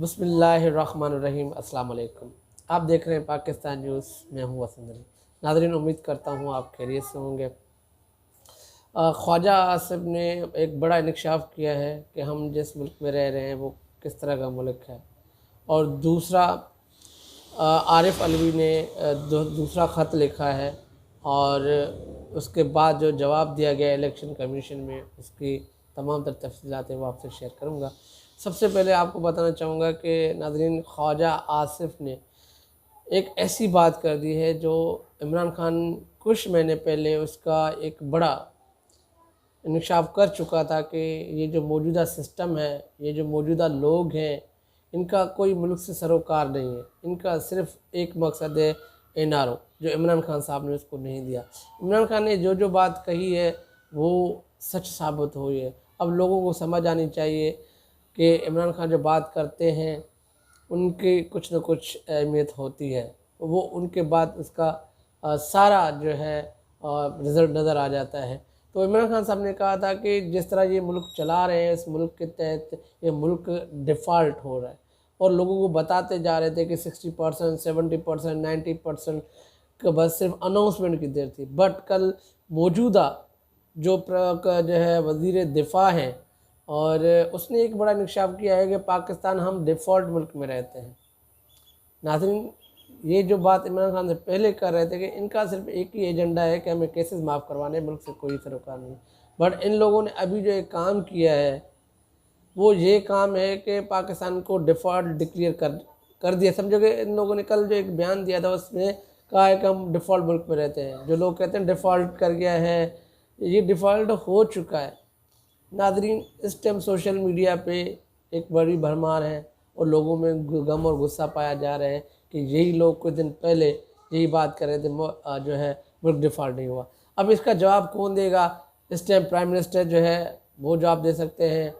बिस्मिल्लाहिर्रहमानिर्रहीम। अस्सलाम वालेकुम। आप देख रहे हैं पाकिस्तान न्यूज़। मैं हूँ वसंत अली। नाज़रीन, उम्मीद करता हूँ आप खैरियत से होंगे। ख्वाजा आसिफ ने एक बड़ा इंकशाफ किया है कि हम जिस मुल्क में रह रहे हैं वो किस तरह का मुल्क है। और दूसरा, आरिफ अलवी ने दूसरा ख़त लिखा है और उसके बाद जो जवाब दिया गया इलेक्शन कमीशन में, उसकी तमाम तर तफसीलात हैं वो आपसे शेयर करूँगा। सबसे पहले आपको बताना चाहूँगा कि नाज़रीन, ख्वाजा आसिफ ने एक ऐसी बात कर दी है जो इमरान खान कुछ महीने पहले उसका एक बड़ा इंकशाफ कर चुका था कि ये जो मौजूदा सिस्टम है, ये जो मौजूदा लोग हैं, इनका कोई मुल्क से सरोकार नहीं है। इनका सिर्फ़ एक मकसद है NRO, जो इमरान खान साहब ने उसको नहीं दिया। इमरान खान ने जो जो बात कही है वो सच साबित हुई है। अब लोगों को समझ आनी चाहिए कि इमरान खान जो बात करते हैं उनकी कुछ न कुछ अहमियत होती है। वो उनके बाद उसका सारा जो है रिज़ल्ट नज़र आ जाता है। तो इमरान खान साहब ने कहा था कि जिस तरह ये मुल्क चला रहे हैं, इस मुल्क के तहत ये मुल्क डिफ़ॉल्ट हो रहा है, और लोगों को बताते जा रहे थे कि 60%, 70%, 90% का बस सिर्फ अनाउंसमेंट की देर थी। बट कल मौजूदा जो है वज़ीर दिफ़ा हैं, और उसने एक बड़ा इंकशाफ किया है कि पाकिस्तान हम डिफ़ॉल्ट मुल्क में रहते हैं। नाज़रीन, ये जो बात इमरान खान से पहले कर रहे थे कि इनका सिर्फ एक ही एजेंडा है कि हमें केसेस माफ़ करवाने, मुल्क से कोई सरोकार नहीं। बट इन लोगों ने अभी जो एक काम किया है वो ये काम है कि पाकिस्तान को डिफ़ॉल्ट डिक्लेयर कर दिया। समझो कि इन लोगों ने कल जो एक बयान दिया था उसमें कहा है कि हम डिफ़ॉल्ट मुल्क में रहते हैं। जो लोग कहते हैं डिफ़ॉल्ट कर गया है, ये डिफ़ॉल्ट हो चुका है। नाज़रीन, इस टाइम सोशल मीडिया पे एक बड़ी भरमार है और लोगों में गम और गुस्सा पाया जा रहा है कि यही लोग कुछ दिन पहले यही बात कर रहे थे जो है मुल्क डिफ़ॉल्ट नहीं हुआ। अब इसका जवाब कौन देगा? इस टाइम प्राइम मिनिस्टर जो है वो जवाब दे सकते हैं,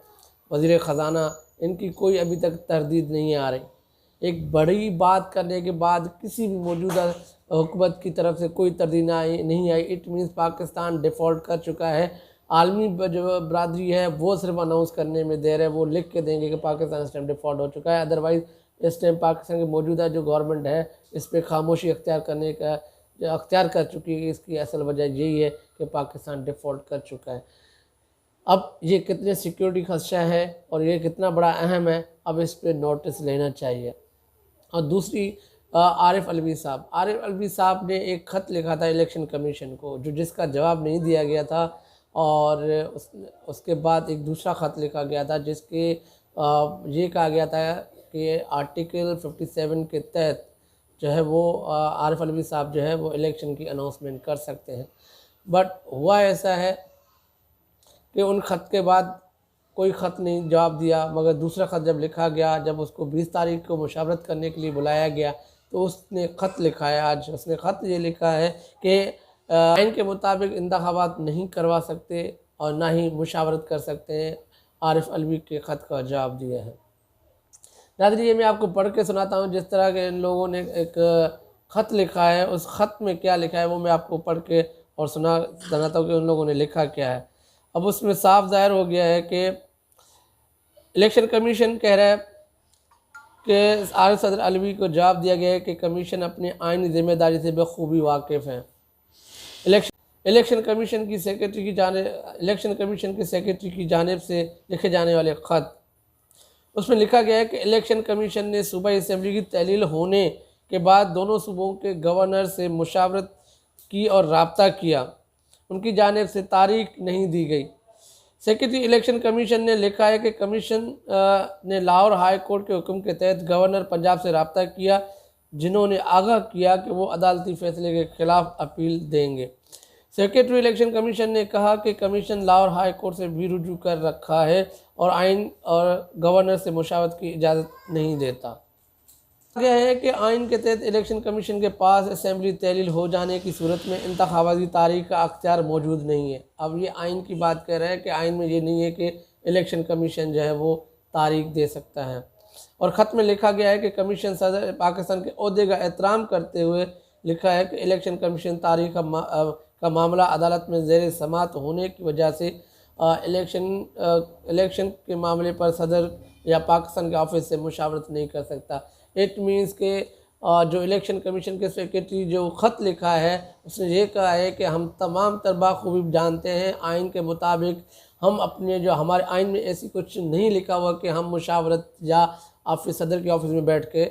वज़ीर ख़जाना, इनकी कोई अभी तक तरदीद नहीं आ रही। एक बड़ी बात करने के बाद किसी भी मौजूदा हुकूमत की तरफ से कोई तरदीद नहीं आई। इट मीन्स पाकिस्तान डिफ़ॉल्ट कर चुका है। आलमी जो बरादरी है वो सिर्फ अनाउंस करने में देर है, वो लिख के देंगे कि पाकिस्तान इस टाइम डिफ़ॉल्ट हो चुका है। अदरवाइज़ इस टाइम पाकिस्तान की मौजूदा जो गवर्नमेंट है इस पर खामोशी अख्तियार कर चुकी है। इसकी असल वजह यही है कि पाकिस्तान डिफ़ॉल्ट कर चुका है। अब ये कितने सिक्योरिटी खदशा है और ये कितना बड़ा अहम है, अब इस पर नोटिस लेना चाहिए। और दूसरी, आरिफ अलवी साहब ने एक ख़त लिखा था इलेक्शन कमीशन को, जिसका जवाब नहीं दिया गया था। और उसके बाद एक दूसरा ख़त लिखा गया था जिसके ये कहा गया था कि आर्टिकल 57 के तहत जो है वो आरिफ अलवी साहब जो है वो इलेक्शन की अनाउंसमेंट कर सकते हैं। बट हुआ ऐसा है कि उन ख़त के बाद कोई ख़त नहीं जवाब दिया, मगर दूसरा ख़त जब लिखा गया, जब उसको 20 तारीख को मुशावरत करने के लिए बुलाया गया, तो उसने ख़त लिखा है। आज उसने ख़त ये लिखा है कि आइन के मुताबिक इंतखाबात नहीं करवा सकते और ना ही मुशावरत कर सकते हैं। आरिफ अलवी के ख़त का जवाब दिया है। नाज़रीन, ये मैं आपको पढ़ के सुनाता हूँ। जिस तरह के इन लोगों ने एक ख़त लिखा है, उस ख़त में क्या लिखा है वो मैं आपको पढ़ के और सुनाता हूँ कि उन लोगों ने लिखा क्या है। अब उसमें साफ ज़ाहिर हो गया है कि इलेक्शन कमीशन कह रहा है कि आरिफ सदर अलवी को जवाब दिया गया है कि कमीशन अपनी आइनी ज़िम्मेदारी से बखूबी वाकिफ़ है। इलेक्शन कमीशन की सेक्रेटरी की जानिब से लिखे जाने वाले ख़त, उसमें लिखा गया है कि इलेक्शन कमीशन ने सूबाई असम्बली की तहलील होने के बाद दोनों सूबों के गवर्नर से मुशावरत की और रब्ता किया। उनकी जानिब से तारीख नहीं दी गई। सेक्रेटरी इलेक्शन कमीशन ने लिखा है कि कमीशन ने लाहौर हाई कोर्ट के हुक्म के तहत गवर्नर पंजाब से रब्ता किया, जिन्होंने आगाह किया कि वो अदालती फैसले के ख़िलाफ़ अपील देंगे। सेक्रेटरी इलेक्शन कमीशन ने कहा कि कमीशन लाहौर हाई कोर्ट से भी रुजू कर रखा है और आइन और गवर्नर से मुशावरत की इजाज़त नहीं देता। गया है कि आइन के तहत इलेक्शन कमीशन के पास असेंबली तहलील हो जाने की सूरत में इंतखाबाती तारीख का अख्तियार मौजूद नहीं है। अब ये आइन की बात कर रहे हैं कि आइन में ये नहीं है कि इलेक्शन कमीशन जो है वो तारीख दे सकता है। और ख़त में लिखा गया है कि कमीशन सदर पाकिस्तान के ओहदे का एहतराम करते हुए लिखा है कि इलेक्शन कमीशन तारीख का मामला अदालत में ज़ेर समात होने की वजह से इलेक्शन के मामले पर सदर या पाकिस्तान के ऑफिस से मुशावरत नहीं कर सकता। इट मीन्स के जो इलेक्शन कमीशन के सेक्रेटरी जो ख़त लिखा है उसने ये कहा है कि हम तमाम तर बाखूबी जानते हैं आइन के मुताबिक हम अपने जो हमारे आइन में ऐसी कुछ नहीं लिखा हुआ कि हम मुशावरत या ऑफिस सदर के ऑफिस में बैठ के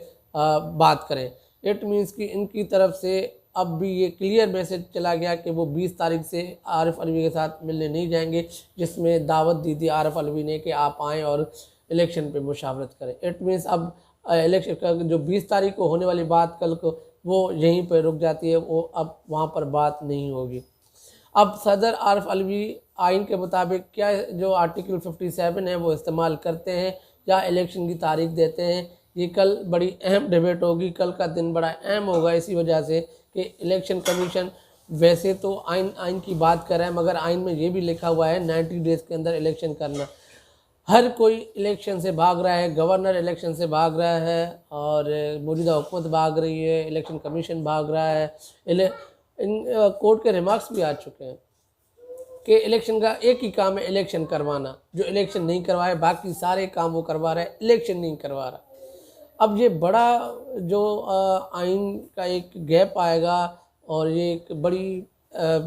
बात करें। इट मीन्स कि इनकी तरफ से अब भी ये क्लियर मैसेज चला गया कि वो 20 तारीख से आरिफ अलवी के साथ मिलने नहीं जाएंगे, जिसमें दावत दी थी आरिफ अलवी ने कि आप आएँ और इलेक्शन पे मुशावरत करें। इट मीन्स अब इलेक्शन का जो 20 तारीख को होने वाली बात कल को वो यहीं पर रुक जाती है, वो अब वहाँ पर बात नहीं होगी। अब सदर आरिफ अलवी आइन के मुताबिक क्या जो आर्टिकल 57 है वो इस्तेमाल करते हैं या इलेक्शन की तारीख देते हैं, ये कल बड़ी अहम डिबेट होगी। कल का दिन बड़ा अहम होगा इसी वजह से कि इलेक्शन कमीशन वैसे तो आइन की बात कर रहा है, मगर आइन में ये भी लिखा हुआ है 90 डेज़ के अंदर इलेक्शन करना। हर कोई इलेक्शन से भाग रहा है, गवर्नर इलेक्शन से भाग रहा है और मौजूदा हुकूमत भाग रही है, इलेक्शन कमीशन भाग रहा है। इन कोर्ट के रिमार्क्स भी आ चुके हैं कि इलेक्शन का एक ही काम है इलेक्शन करवाना, जो इलेक्शन नहीं करवाए बाकी सारे काम वो करवा रहा है, इलेक्शन नहीं करवा रहा। अब ये बड़ा जो आइन का एक गैप आएगा और ये एक बड़ी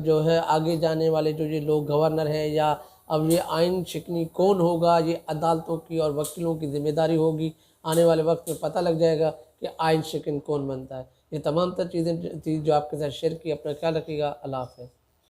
जो है आगे जाने वाले जो ये लोग गवर्नर हैं या अब ये आइन शिकनी कौन होगा, ये अदालतों की और वकीलों की जिम्मेदारी होगी। आने वाले वक्त में पता लग जाएगा कि आइन शिकन कौन बनता है। ये तमाम तर चीज़ें थी जो आपके साथ शेयर की। अपना ख्याल रखिएगा। अल्लाह हाफ़िज़।